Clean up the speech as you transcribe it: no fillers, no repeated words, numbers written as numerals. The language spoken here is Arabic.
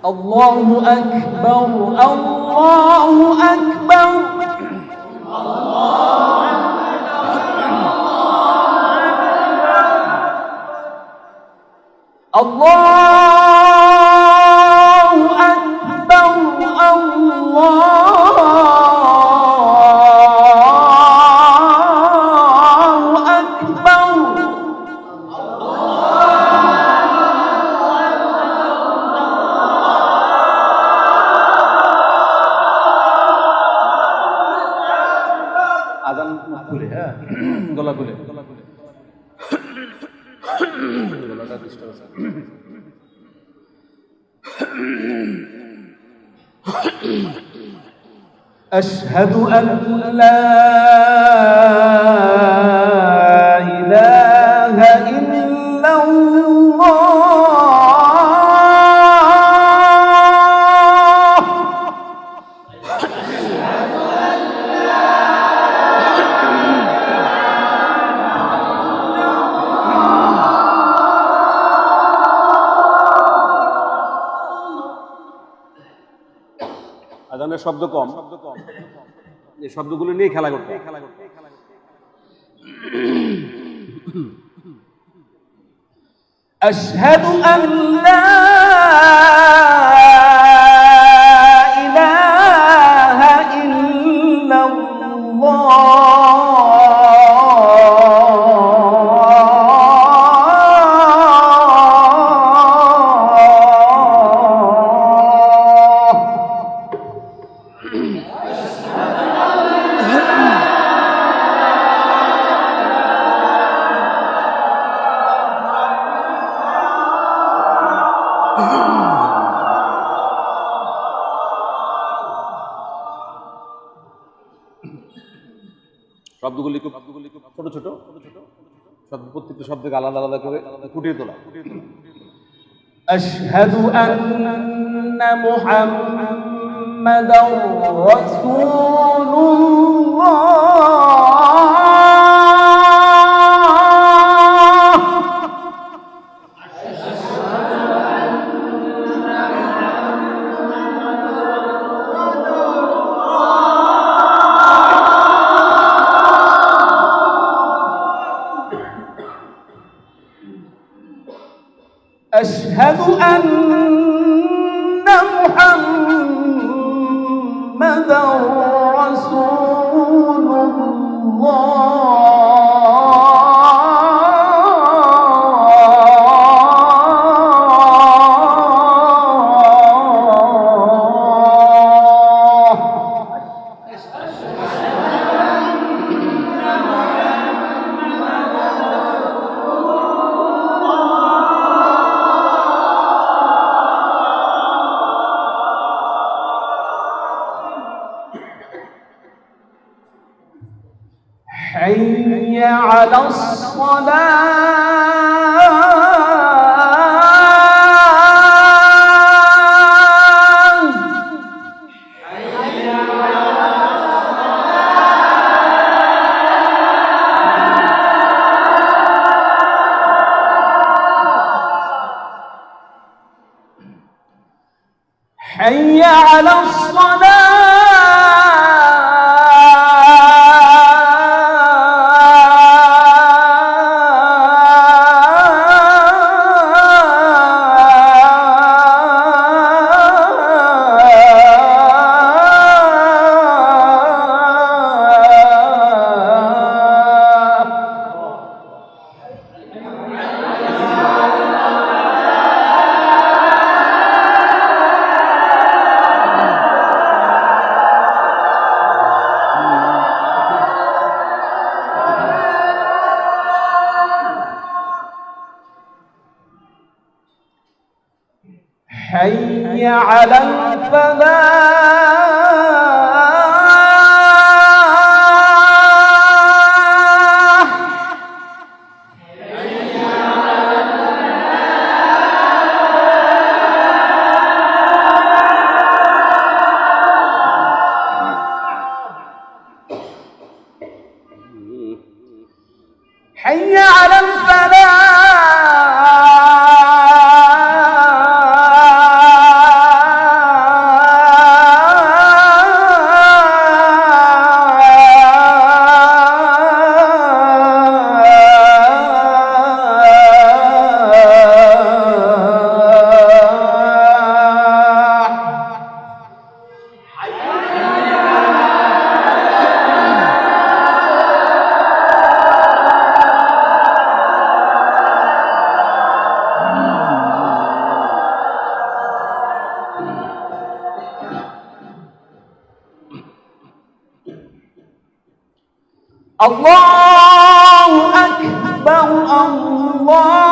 الله أكبر الله أكبر الله أكبر الله أكبر আজান খুলে হ্যাঁ গলা খুলে গলাটা ডিস্টার্ব আছে أشهد أن لا إله إلا الله আজানের শব্দ কম এই শব্দগুলো নিয়ে খেলা করতে أشهد أن لا إله إلا শব্দগুলি খুব ছোট ছোট শব্দ প্রত্যেকটা শব্দকে আলাদা আলাদা করে ফুটিয়ে তোলা أشهد أن محمدا رسول الله أشهد أن محمدا رسول حي على الصلاة حي على حي على الفلاح حي على الفلاح الله أكبر الله